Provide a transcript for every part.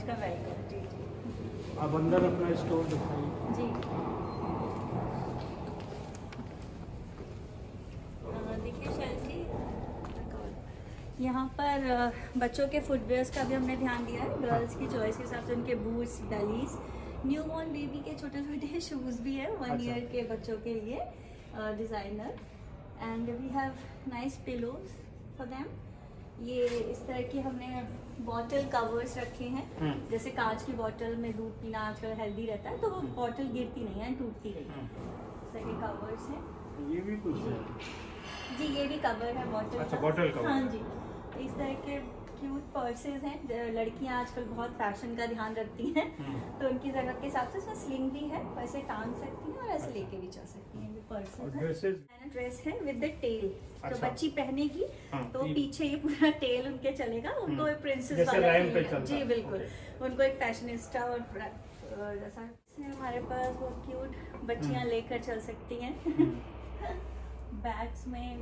उसका वेलकम। जी जी, आप अंदर अपना स्टोर दिखाइए। जी देखिए शैल जी, यहाँ पर बच्चों के फुटवेयर्स का भी हमने ध्यान दिया है। गर्ल्स की चॉइस के हिसाब से उनके बूट्स, बेलीज, न्यू बॉर्न बेबी के छोटे छोटे शूज़ भी है 1 ईयर के बच्चों के लिए, designer. And we have nice pillows for them. ये इस तरह की हमने बॉटल कवर्स रखे हैं, जैसे कांच की बॉटल में दूध पीना आजकल हेल्दी रहता है, तो वो बॉटल गिरती नहीं है, टूटती नहीं है। इस तरह के कवर्स हैं। ये भी कुछ है जी, ये भी कवर है बॉटल। अच्छा, बॉटल कवर। हाँ जी, इस तरह के क्यूट पर्सेज हैं। लड़कियां आजकल बहुत फैशन का ध्यान रखती हैं, तो उनकी जरूरत के हिसाब से इसमें स्लिंग भी है, वैसे टांग सकती हैं और ऐसे लेके भी जा सकती हैं। ये पर्सेज है, ड्रेस है विद द टेल। तो बच्ची पहनेगी तो पीछे ये पूरा टेल उनके चलेगा, उनको प्रिंसेस वाला फील। जी बिल्कुल, उनको एक फैशनिस्टा और जैसा हमारे पास वो क्यूट बच्चियां लेकर चल सकती हैं। बैग्स में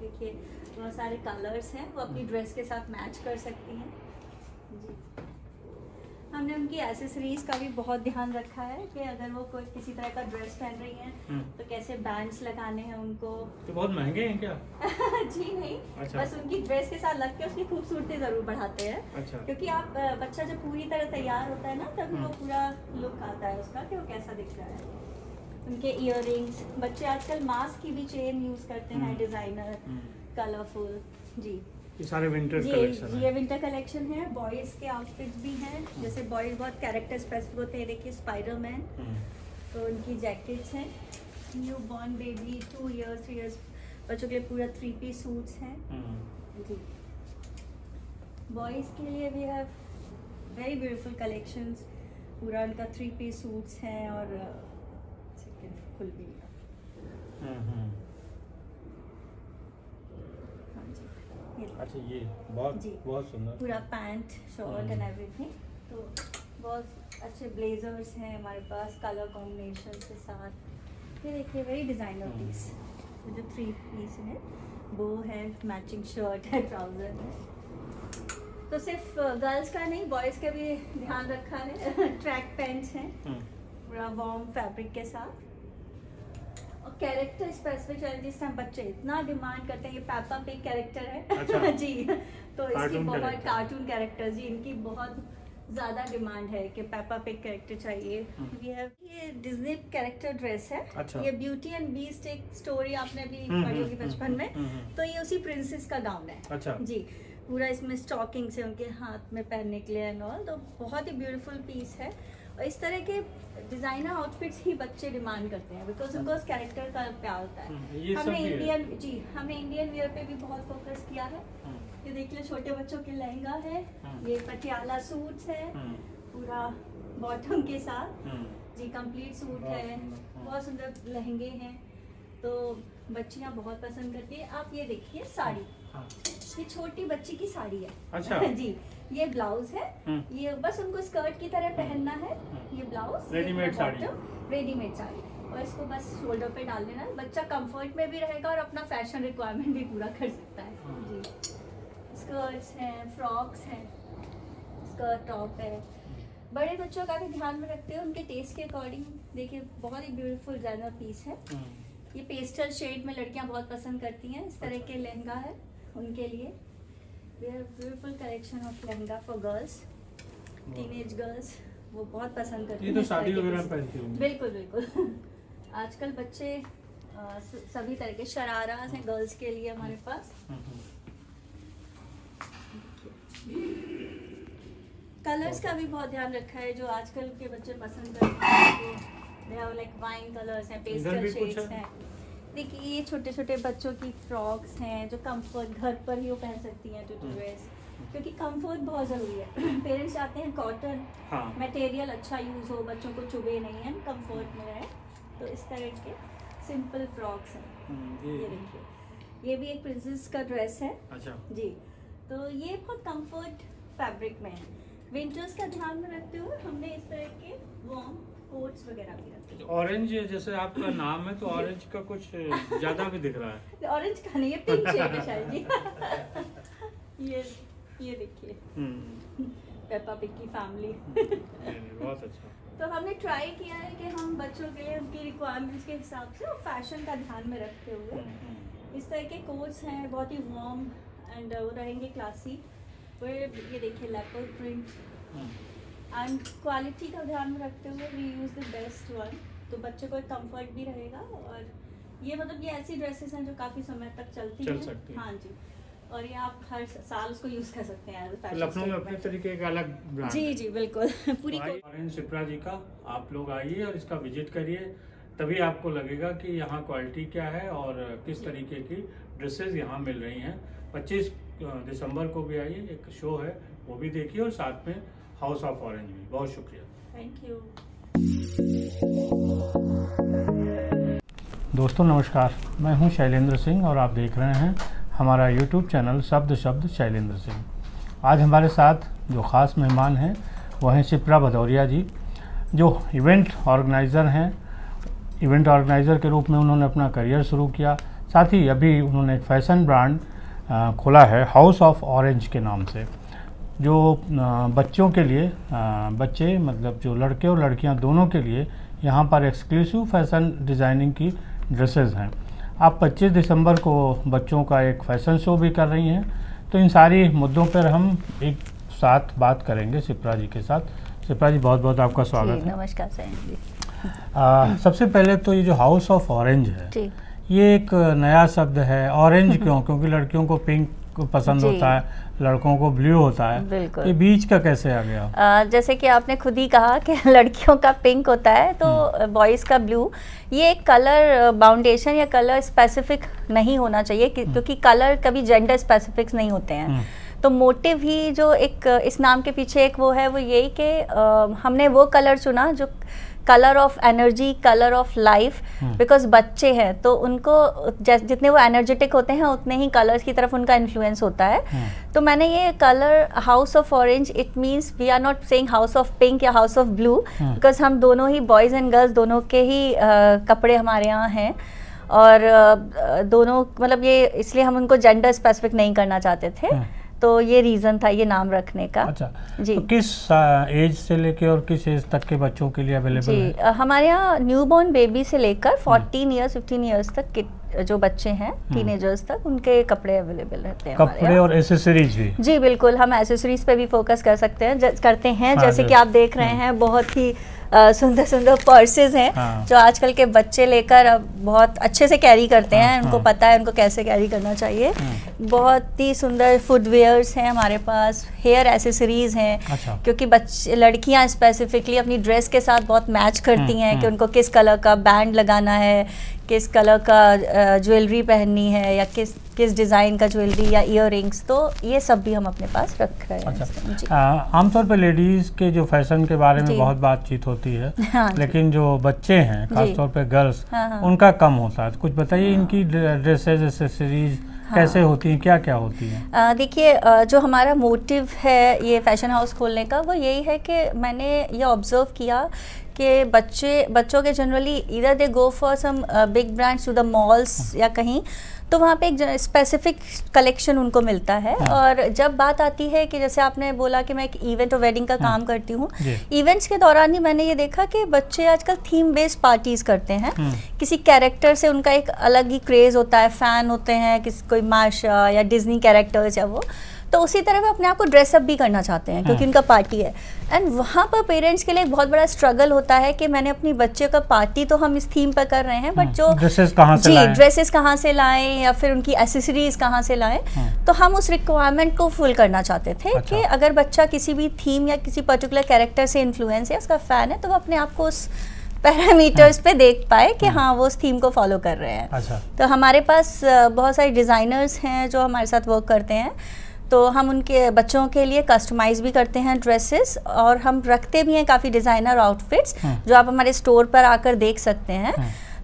देखिए बहुत सारे कलर्स हैं, वो अपनी ड्रेस के साथ मैच कर सकती हैं। जी, हमने उनकी एसेसरीज का भी बहुत ध्यान रखा है कि अगर वो कोई किसी तरह का ड्रेस पहन रही हैं तो कैसे बैंड्स लगाने हैं उनको। तो बहुत महंगे हैं क्या? जी नहीं, अच्छा। बस उनकी ड्रेस के साथ लग के उसकी खूबसूरती जरूर बढ़ाते हैं। अच्छा। क्योंकि आप बच्चा जब पूरी तरह तैयार होता है ना, तभी वो पूरा लुक आता है उसका कि वो कैसा दिख रहा है। उनके इयररिंग्स, बच्चे आजकल मास्क की भी चेन यूज करते हैं, डिजाइनर, कलरफुल। जी, ये सारे विंटर कलेक्शन है। ये विंटर कलेक्शन है। बॉयज के आउटफिट्स भी हैं, जैसे बॉयज बहुत कैरेक्टर स्पेसिफिक होते हैं। देखिए स्पाइडरमैन, तो उनकी जैकेट्स हैं। New born baby 2 years 3 years बच्चों के लिए पूरा 3 पीस सूट्स हैं। जी, बॉयज के लिए भी हैव वेरी ब्यूटीफुल कलेक्शंस। पूरा उनका 3 पीस सूट्स हैं और फुल भी। अच्छा, ये बहुत सुंदर पूरा पैंट, शर्ट एंड एवरीथिंग। तो बहुत अच्छे ब्लेजर्स हैं हमारे पास कलर कॉम्बिनेशन के साथ। ये देखिए वेरी डिजाइनर पीस, जो 3 पीस है, वो है, मैचिंग शर्ट है, ट्राउजर है। तो सिर्फ गर्ल्स का नहीं, बॉयज का भी ध्यान रखा है। ट्रैक पैंट्स हैं पूरा वार्म फैब्रिक के साथ, और कैरेक्टर स्पेसिफिक है। जिस टाइम बच्चे इतना डिमांड करते हैं, ये पेप्पा पिग कैरेक्टर है। अच्छा। जी, तो इसकी बहुत कार्टून कैरेक्टर, जी इनकी बहुत ज्यादा डिमांड है कि पेप्पा पिग कैरेक्टर चाहिए। ये डिज्नी कैरेक्टर ड्रेस है। अच्छा। ये ब्यूटी एंड बीस्ट एक स्टोरी आपने भी पढ़ी होगी बचपन में, तो ये उसी प्रिंसेस का गाउन है। अच्छा। जी, पूरा इसमें स्टॉकिंग से उनके हाथ में पहनने के लिए एंड ऑल, तो बहुत ही ब्यूटीफुल पीस है। और इस तरह के डिजाइनर आउटफिट्स ही बच्चे डिमांड करते हैं, बिकॉज उनको उस कैरेक्टर का प्यार होता है। हमने इंडियन वियर पे भी बहुत फोकस किया है। ये देख लो, छोटे बच्चों के लहंगा है, ये पटियाला सूट्स है पूरा बॉटम के साथ। जी, कंप्लीट सूट है, बहुत सुंदर लहंगे हैं, तो बच्चियां बहुत पसंद करती है। आप ये देखिए साड़ी, ये छोटी बच्ची की साड़ी है। अच्छा। जी, ये ब्लाउज है, ये बस उनको स्कर्ट की तरह पहनना है। ये ब्लाउज रेडीमेड साड़ी, और इसको बस शोल्डर पे डाल देना है। बच्चा कंफर्ट में भी रहेगा और अपना फैशन रिक्वायरमेंट भी पूरा कर सकता है। जी, स्कर्ट्स हैं, फ्रॉक्स हैं, स्कर्ट टॉप है। बड़े बच्चों का भी ध्यान में रखते हैं उनके टेस्ट के अकॉर्डिंग। देखिए बहुत ही ब्यूटीफुल डिजाइनर पीस है। ये पेस्टल शेड में लड़कियां बहुत पसंद करती हैं। इस तरह के लहंगा है उनके लिए। We have beautiful collection of lehenga for girls, teenage girls, वो बहुत पसंद करती हैं। ये तो शादी वगैरह पहनती होंगी। बिल्कुल बिल्कुल। आजकल बच्चे सभी तरह के शराराज हैं गर्ल्स के लिए हमारे पास। कलर्स का भी बहुत ध्यान रखा है, जो आजकल के बच्चे पसंद करते हैं। They have like wine colours हैं, पेस्टल शेड्स हैं। देखिए ये छोटे छोटे बच्चों की फ्रॉक्स हैं, जो कंफर्ट घर पर ही वो पहन सकती हैं टू ड्रेस, क्योंकि कंफर्ट बहुत ज़रूरी है। पेरेंट्स चाहते हैं कॉटन मटेरियल अच्छा यूज़ हो, बच्चों को चुभे नहीं है, कंफर्ट में रहे। तो इस तरह के सिंपल फ्रॉक्स हैं। ये देखिए, ये भी एक प्रिंसेस का ड्रेस है। अच्छा। जी, तो ये बहुत कंफर्ट फैब्रिक में है। विंटर्स का ध्यान में रखते हुए हमने इस तरह के वार्म कोट्स वगैरह भी रखे। ऑरेंज, जैसे आपका नाम है तो ऑरेंज का कुछ ज्यादा भी दिख रहा है। ऑरेंज का नहीं है, पिंक शेड है शायद जी। ये देखिए पेपा पिग की फैमिली। बहुत अच्छा। तो हमने ट्राई किया है कि हम बच्चों के लिए उनकी रिक्वायरमेंट्स के हिसाब से और फैशन का ध्यान में रखते हुए इस तरह के कोट्स हैं, बहुत ही वार्म एंड वो रहेंगे क्लासी। ये देखिए लेपर्ड प्रिंट एंड क्वालिटी का ध्यान में रखते हुए we use the best one, तो बच्चे को एक कंफर्ट भी रहेगा। और ये मतलब ये ऐसी ड्रेसेस हैं जो काफ़ी समय तक चलती हैं। हाँ जी, और ये आप हर साल उसको यूज़ कर सकते हैं। लखनऊ में अपने तरीके का अलग ब्रांड। जी जी बिल्कुल। पूरी ऑरेंज शिप्रा जी का आप लोग आइए और इसका विजिट करिए, तभी आपको लगेगा कि यहाँ क्वालिटी क्या है और किस तरीके की ड्रेसेस यहाँ मिल रही हैं। 25 दिसंबर को भी आइए, एक शो है वो भी देखिए और साथ में हाउस ऑफ ऑरेंज भी। बहुत शुक्रिया, थैंक यू। दोस्तों नमस्कार, मैं हूं शैलेंद्र सिंह और आप देख रहे हैं हमारा YouTube चैनल शब्द शब्द शैलेंद्र सिंह। आज हमारे साथ जो ख़ास मेहमान हैं वो हैं शिप्रा भदौरिया जी, जो इवेंट ऑर्गेनाइज़र हैं। इवेंट ऑर्गेनाइज़र के रूप में उन्होंने अपना करियर शुरू किया, साथ ही अभी उन्होंने एक फ़ैशन ब्रांड खोला है हाउस ऑफ ऑरेंज के नाम से, जो बच्चों के लिए बच्चे मतलब जो लड़के और लड़कियां दोनों के लिए यहाँ पर एक्सक्लूसिव फैशन डिज़ाइनिंग की ड्रेसेस हैं। आप 25 दिसंबर को बच्चों का एक फ़ैशन शो भी कर रही हैं, तो इन सारी मुद्दों पर हम एक साथ बात करेंगे शिप्रा जी के साथ। शिप्रा जी बहुत बहुत आपका स्वागत है। नमस्कार सर जी। सबसे पहले तो ये जो हाउस ऑफ ऑरेंज है ये एक नया शब्द है। ऑरेंज क्यों? क्योंकि लड़कियों को पिंक पसंद होता है, लड़कों को ब्लू होता है, बिल्कुल। ये बीच का कैसे आ गया? जैसे कि आपने खुद ही कहा कि लड़कियों का पिंक होता है तो बॉयज़ का ब्लू। ये एक कलर बाउंडेशन या कलर स्पेसिफिक नहीं होना चाहिए, क्योंकि कलर कभी जेंडर स्पेसिफिक नहीं होते हैं। तो मोटिव ही जो एक इस नाम के पीछे एक वो है, वो यही कि हमने वो कलर चुना जो colour of energy, colour of life, because बच्चे हैं तो उनको जितने वो एनर्जेटिक होते हैं उतने ही कलर्स की तरफ उनका इन्फ्लुएंस होता है। तो मैंने ये colour house of orange, it means we are not saying house of pink या हाउस ऑफ ब्लू, बिकॉज हम दोनों ही बॉयज़ एंड गर्ल्स दोनों के ही कपड़े हमारे यहाँ हैं, और दोनों मतलब ये इसलिए हम उनको जेंडर स्पेसिफिक नहीं करना चाहते थे, तो ये रीज़न था ये नाम रखने का। अच्छा जी। तो किस एज से लेके और किस एज तक के बच्चों के लिए अवेलेबल है? हमारे यहाँ न्यूबॉर्न बेबी से लेकर 14 ईयर्स 15 ईयर्स तक के जो बच्चे हैं, टीनेजर्स तक, उनके कपड़े अवेलेबल रहते हैं। कपड़े और एसेसरीज भी? जी बिल्कुल, हम एसेसरीज पे भी फोकस करते हैं। जैसे कि आप देख रहे हैं बहुत ही सुंदर सुंदर पर्सेस हैं जो आजकल के बच्चे लेकर अब बहुत अच्छे से कैरी करते हैं। उनको पता है उनको कैसे कैरी करना चाहिए। बहुत ही सुंदर फुटवेयर्स हैं हमारे पास, हेयर एसेसरीज हैं। अच्छा। क्योंकि बच्चे लड़कियां स्पेसिफिकली अपनी ड्रेस के साथ बहुत मैच करती हैं कि उनको किस कलर का बैंड लगाना है, किस कलर का ज्वेलरी पहननी है, या किस डिज़ाइन का ज्वेलरी या इयररिंग्स, तो ये सब भी हम अपने पास रख रहे हैं। अच्छा। आमतौर पर लेडीज़ के जो फैशन के बारे में बहुत बातचीत होती है, लेकिन जो बच्चे हैं खासतौर पे गर्ल्स, उनका कम होता है। कुछ बताइए इनकी ड्रेसेस एसेसरीज कैसे होती हैं, क्या क्या होती हैं? देखिए, जो हमारा मोटिव है ये फैशन हाउस खोलने का, वो यही है कि मैंने ये ऑब्जर्व किया कि बच्चों के जनरली इधर they go for some big brands to the malls या कहीं, तो वहाँ पे एक स्पेसिफिक कलेक्शन उनको मिलता है। और जब बात आती है कि जैसे आपने बोला कि मैं एक इवेंट और वेडिंग का काम करती हूँ, इवेंट्स के दौरान ही मैंने ये देखा कि बच्चे आजकल थीम बेस्ड पार्टीज करते हैं। किसी कैरेक्टर से उनका एक अलग ही क्रेज होता है, फैन होते हैं, किसी कोई मार्शा या डिज्नी कैरेक्टर्स या वो, तो उसी तरह वो अपने आप को ड्रेसअप भी करना चाहते हैं क्योंकि उनका पार्टी है। एंड वहाँ पर पेरेंट्स के लिए एक बहुत बड़ा स्ट्रगल होता है कि मैंने अपनी बच्चे का पार्टी तो हम इस थीम पर कर रहे हैं, बट जो ड्रेसेस कहाँ से लाएं या फिर उनकी एसेसरीज कहाँ से लाएं, तो हम उस रिक्वायरमेंट को फुल करना चाहते थे। अच्छा। कि अगर बच्चा किसी भी थीम या किसी पर्टिकुलर कैरेक्टर से इन्फ्लुएंस है, उसका फैन है, तो वो अपने आप को उस पैरामीटर्स पे देख पाए कि हाँ वो उस थीम को फॉलो कर रहे हैं। अच्छा। तो हमारे पास बहुत सारे डिज़ाइनर्स हैं जो हमारे साथ वर्क करते हैं, तो हम उनके बच्चों के लिए कस्टमाइज़ भी करते हैं ड्रेसेस, और हम रखते भी हैं काफ़ी डिज़ाइनर आउटफिट्स जो आप हमारे स्टोर पर आकर देख सकते हैं।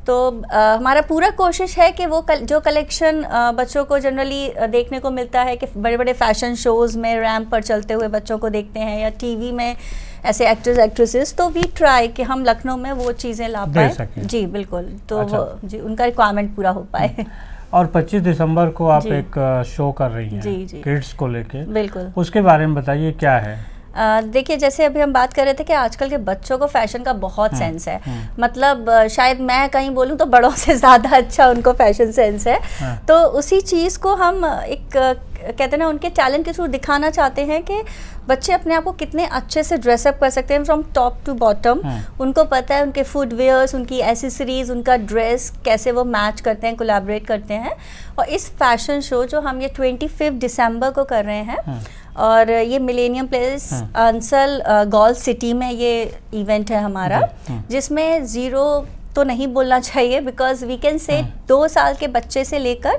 तो हमारा पूरा कोशिश है कि वो जो कलेक्शन बच्चों को जनरली देखने को मिलता है कि बड़े बड़े फैशन शोज़ में रैंप पर चलते हुए बच्चों को देखते हैं, या टीवी में ऐसे एक्टर्स एक्ट्रेसेस, तो वी ट्राई कि हम लखनऊ में वो चीज़ें ला पाए। जी बिल्कुल, तो अच्छा। वो जी उनका रिक्वायरमेंट पूरा हो पाए। और 25 दिसंबर को आप एक शो कर रही हैं, जी, जी। किड्स को लेके, बिल्कुल, उसके बारे में बताइए क्या है? देखिए जैसे अभी हम बात कर रहे थे कि आजकल के बच्चों को फैशन का बहुत सेंस है, मतलब शायद मैं कहीं बोलूँ तो बड़ों से ज़्यादा अच्छा उनको फैशन सेंस है। तो उसी चीज़ को हम एक कहते हैं ना उनके टैलेंट के थ्रू दिखाना चाहते हैं कि बच्चे अपने आप को कितने अच्छे से ड्रेसअप कर सकते हैं फ्रॉम टॉप टू बॉटम। उनको पता है उनके फुटवेयर्स, उनकी एसेसरीज, उनका ड्रेस कैसे वो मैच करते हैं, कोलैबोरेट करते हैं। और इस फैशन शो जो हम ये 25 दिसंबर को कर रहे हैं और ये millennium place Ansal golf city में ये इवेंट है हमारा, जिसमें ज़ीरो तो नहीं बोलना चाहिए बिकॉज वी कैन से 2 साल के बच्चे से लेकर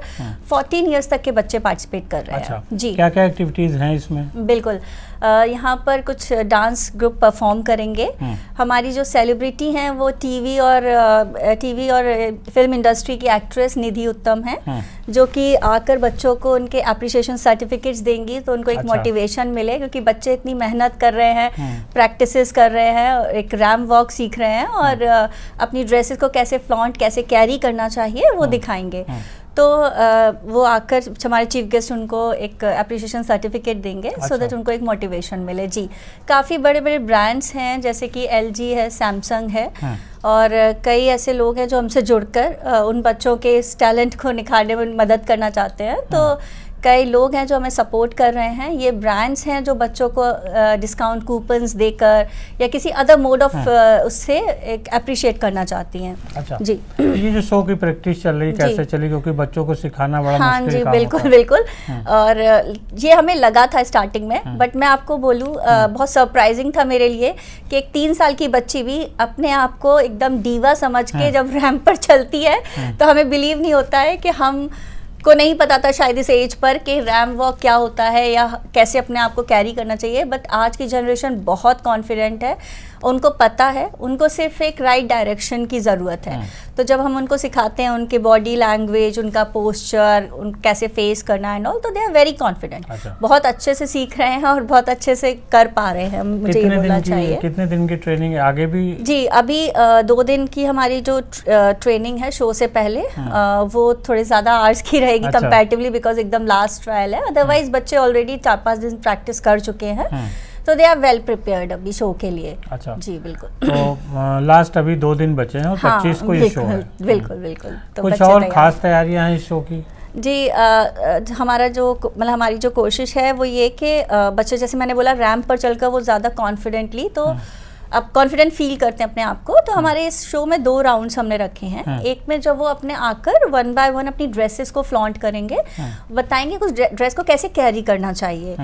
14 इयर्स तक के बच्चे पार्टिसिपेट कर रहे हैं। जी, क्या क्या एक्टिविटीज़ हैं इसमें? बिल्कुल, यहाँ पर कुछ डांस ग्रुप परफॉर्म करेंगे। हमारी जो सेलिब्रिटी हैं वो टीवी और फिल्म इंडस्ट्री की एक्ट्रेस निधि उत्तम हैं, जो कि आकर बच्चों को उनके अप्रिसिएशन सर्टिफिकेट्स देंगी तो उनको एक मोटिवेशन मिले, क्योंकि बच्चे इतनी मेहनत कर रहे हैं, प्रैक्टिसेस कर रहे हैं, एक रैम्प वॉक सीख रहे हैं और अपनी ड्रेसेस को कैसे फ्लॉन्ट, कैसे कैरी करना चाहिए वो दिखाएंगे। तो वो आकर हमारे चीफ गेस्ट उनको एक अप्रिसिएशन सर्टिफिकेट देंगे सो दैट उनको एक मोटिवेशन मिले। जी, काफ़ी बड़े बड़े ब्रांड्स हैं जैसे कि LG है, सैमसंग है और कई ऐसे लोग हैं जो हमसे जुड़कर उन बच्चों के इस टैलेंट को निखारने में मदद करना चाहते हैं। तो कई लोग हैं जो हमें सपोर्ट कर रहे हैं। ये ब्रांड्स हैं जो बच्चों को डिस्काउंट कूपन्स देकर या किसी अदर मोड ऑफ उससे एक अप्रिशिएट करना चाहती हैं। अच्छा जी, ये जो शो की प्रैक्टिस चल रही कैसे चली, क्योंकि बच्चों को सिखाना बड़ा मुश्किल काम बिल्कुल होता है। बिल्कुल और ये हमें लगा था स्टार्टिंग में, बट मैं आपको बोलूँ बहुत सरप्राइजिंग था मेरे लिए कि एक 3 साल की बच्ची भी अपने आप को एकदम डीवा समझ के जब रैंप पर चलती है तो हमें बिलीव नहीं होता है कि हम को नहीं पता था शायद इस एज पर कि रैम्प वॉक क्या होता है या कैसे अपने आप को कैरी करना चाहिए। बट आज की जनरेशन बहुत कॉन्फिडेंट है, उनको पता है, उनको सिर्फ एक राइट डायरेक्शन की ज़रूरत है। तो जब हम उनको सिखाते हैं उनके बॉडी लैंग्वेज, उनका पोस्चर, कैसे फेस करना एंड ऑल, तो दे आर वेरी कॉन्फिडेंट। बहुत अच्छे से सीख रहे हैं और बहुत अच्छे से कर पा रहे हैं, मुझे ये बोलना चाहिए। कितने दिन की ट्रेनिंग है आगे भी? जी, अभी 2 दिन की हमारी जो ट्रेनिंग है शो से पहले वो थोड़े ज़्यादा आवर्स की रहेगी कंपैरेटिवली, बिकॉज एकदम लास्ट ट्रायल है। अदरवाइज बच्चे ऑलरेडी 4-5 दिन प्रैक्टिस कर चुके हैं, तो दे आर वेल प्रिपेयर्ड अभी शो के लिए। अच्छा जी, बिल्कुल। तो लास्ट अभी 2 दिन बचे हैं और 25 को ये शो है। बिल्कुल बिल्कुल। तो कुछ और खास तैयारियां हैं इस शो की? जी, हमारा जो मतलब हमारी जो कोशिश है वो ये कि बच्चे, जैसे मैंने बोला, रैंप पर चलकर वो ज़्यादा कॉन्फिडेंटली तो अब कॉन्फिडेंट फील करते हैं अपने आप को। तो हमारे इस शो में 2 राउंड्स हमने रखे हैं। एक में जब वो अपने आकर 1 बाय 1 अपनी ड्रेसेस को फ्लॉन्ट करेंगे, बताएंगे कुछ ड्रेस को कैसे कैरी करना चाहिए,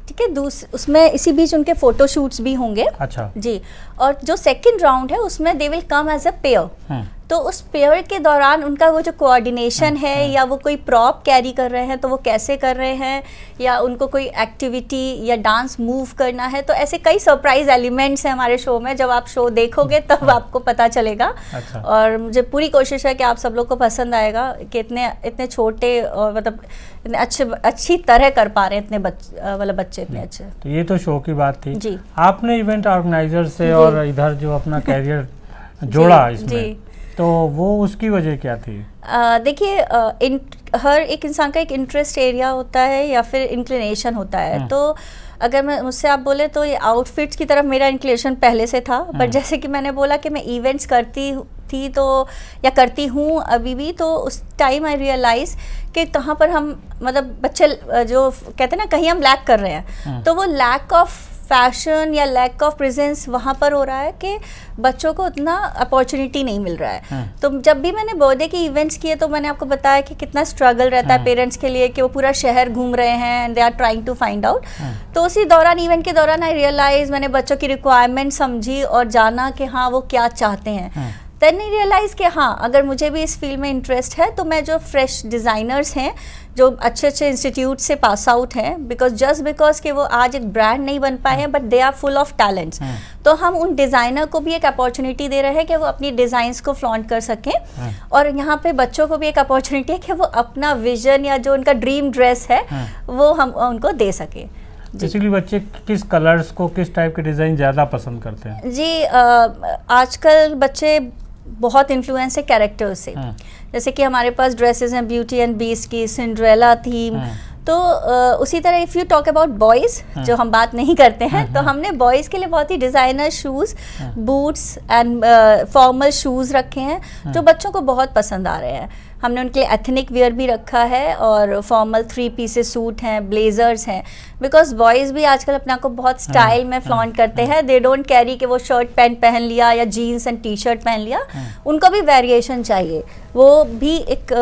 ठीक है। उसमें इसी बीच उनके फोटो शूट्स भी होंगे। अच्छा जी, और जो सेकंड राउंड है उसमें they will come as a pair. तो उस पेयर के दौरान उनका वो जो कोऑर्डिनेशन है या वो कोई प्रॉप कैरी कर रहे हैं तो वो कैसे कर रहे हैं, या उनको कोई एक्टिविटी या डांस मूव करना है, तो ऐसे कई सरप्राइज एलिमेंट्स हैं हमारे शो में। जब आप शो देखोगे तब आपको पता चलेगा। अच्छा। और मुझे पूरी कोशिश है कि आप सब लोग को पसंद आएगा कि इतने छोटे और मतलब इतने अच्छी तरह कर पा रहे हैं, इतने बच्चे इतने अच्छे। तो ये तो शो की बात थी जी। आपने इवेंट ऑर्गेनाइजर से और इधर जो अपना कैरियर जोड़ा इसमें, तो वो उसकी वजह क्या थी? देखिए, हर एक इंसान का एक इंटरेस्ट एरिया होता है या फिर इंक्लिनेशन होता है। तो अगर मैं मुझसे आप बोले तो ये आउटफिट्स की तरफ मेरा इंक्लिनेशन पहले से था, बट जैसे कि मैंने बोला कि मैं इवेंट्स करती थी तो या करती हूँ अभी भी, तो उस टाइम आई रियलाइज़ कि कहाँ पर हम मतलब बच्चे जो कहते हैं ना कहीं हम लैक कर रहे हैं, तो वो लैक ऑफ फैशन या लैक ऑफ प्रेजेंस वहाँ पर हो रहा है कि बच्चों को उतना अपॉर्चुनिटी नहीं मिल रहा है। तो जब भी मैंने बर्थडे के इवेंट्स किए तो मैंने आपको बताया कि कितना स्ट्रगल रहता है पेरेंट्स के लिए कि वो पूरा शहर घूम रहे हैं and they are trying to find out. तो उसी दौरान, इवेंट के दौरान आई रियलाइज, मैंने बच्चों की रिक्वायरमेंट समझी और जाना कि हाँ वो क्या चाहते हैं। देन आई रियलाइज़ कि हाँ, अगर मुझे भी इस फील्ड में इंटरेस्ट है तो मैं जो फ्रेश डिज़ाइनर्स हैं जो अच्छे अच्छे इंस्टीट्यूट से पास आउट हैं, बिकॉज कि वो आज एक ब्रांड नहीं बन पाए हैं but they are full of talents, तो हम उन डिज़ाइनर को भी एक अपॉर्चुनिटी दे रहे हैं कि वो अपनी डिज़ाइंस को फ्लॉन्ट कर सकें। और यहाँ पे बच्चों को भी एक अपॉर्चुनिटी है कि वो अपना विजन या जो उनका ड्रीम ड्रेस है वो हम उनको दे सकें। बेसिकली बच्चे किस कलर्स को, किस टाइप के डिज़ाइन ज़्यादा पसंद करते हैं? जी, आजकल बच्चे बहुत इन्फ्लुएंस है कैरेक्टर्स से। जैसे कि हमारे पास ड्रेसेस हैं ब्यूटी एंड बीस्ट की, सिंड्रेला थीम, तो उसी तरह if you talk about boys, जो हम बात नहीं करते हैं, तो हमने बॉयज़ के लिए बहुत ही designer shoes, boots and formal shoes रखे हैं जो बच्चों को बहुत पसंद आ रहे हैं। हमने उनके लिए एथनिक वेयर भी रखा है और फॉर्मल 3 पीसेस सूट हैं, ब्लेजर्स हैं, बिकॉज बॉयज़ भी आजकल अपने आप को बहुत स्टाइल में फ्लॉन्ट करते हैं। दे डोंट कैरी कि वो शर्ट पैंट पहन लिया या जीन्स एंड टी शर्ट पहन लिया, उनको भी वेरिएशन चाहिए, वो भी एक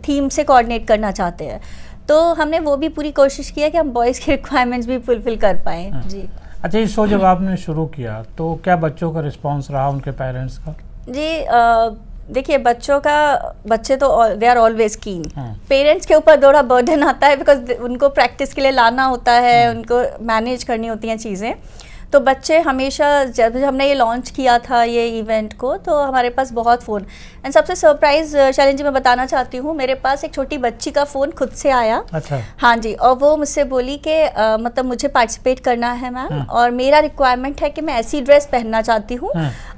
थीम से कोऑर्डिनेट करना चाहते हैं। तो हमने वो भी पूरी कोशिश की है कि हम बॉयज़ की रिक्वायरमेंट्स भी फुलफिल कर पाएँ। जी। अच्छा, ये शो जब आपने शुरू किया तो क्या बच्चों का रिस्पॉन्स रहा, उनके पेरेंट्स का? जी देखिए, बच्चे तो दे आर ऑलवेज कीन। पेरेंट्स के ऊपर थोड़ा बर्डन आता है बिकॉज उनको प्रैक्टिस के लिए लाना होता है, उनको मैनेज करनी होती हैं चीज़ें। तो बच्चे हमेशा, जब हमने ये लॉन्च किया था ये इवेंट को, तो हमारे पास बहुत फ़ोन, एंड सबसे सरप्राइज़ शैलेंद्र जी मैं बताना चाहती हूँ, मेरे पास एक छोटी बच्ची का फ़ोन खुद से आया। अच्छा। हाँ जी, और वो मुझसे बोली कि मतलब मुझे पार्टिसिपेट करना है मैम, और मेरा रिक्वायरमेंट है कि मैं ऐसी ड्रेस पहनना चाहती हूँ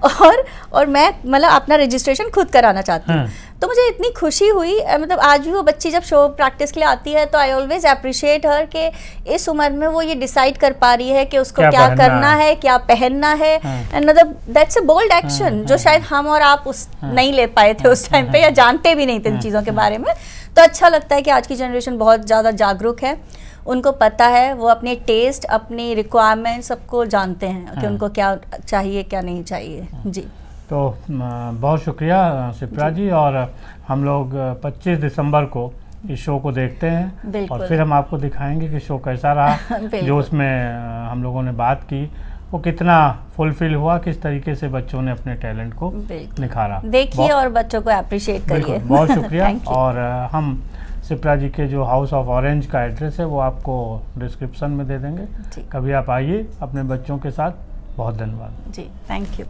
और मैं मतलब अपना रजिस्ट्रेशन खुद कराना चाहती हूँ। तो मुझे इतनी खुशी हुई, मतलब आज भी वो बच्ची जब शो प्रैक्टिस के लिए आती है तो आई ऑलवेज अप्रिशिएट हर कि इस उम्र में वो ये डिसाइड कर पा रही है कि उसको क्या करना है, क्या पहनना है, एंड मतलब दैट्स अ बोल्ड एक्शन जो शायद हम और आप नहीं ले पाए थे उस टाइम पे, या जानते भी नहीं थे इन चीज़ों के बारे में। तो अच्छा लगता है कि आज की जनरेशन बहुत ज़्यादा जागरूक है, उनको पता है, वो अपने टेस्ट, अपनी रिक्वायरमेंट सबको जानते हैं कि उनको क्या चाहिए क्या नहीं चाहिए। जी, तो बहुत शुक्रिया शिप्रा जी, और हम लोग 25 दिसंबर को इस शो को देखते हैं और फिर हम आपको दिखाएंगे कि शो कैसा रहा, जो उसमें हम लोगों ने बात की वो कितना फुलफिल हुआ, किस तरीके से बच्चों ने अपने टैलेंट को निखारा। देखिए और बच्चों को अप्रिशिएट करिए। बहुत शुक्रिया। और हम शिप्रा जी के जो हाउस ऑफ ऑरेंज का एड्रेस है वो आपको डिस्क्रिप्शन में दे देंगे, कभी आप आइए अपने बच्चों के साथ। बहुत धन्यवाद जी, थैंक यू।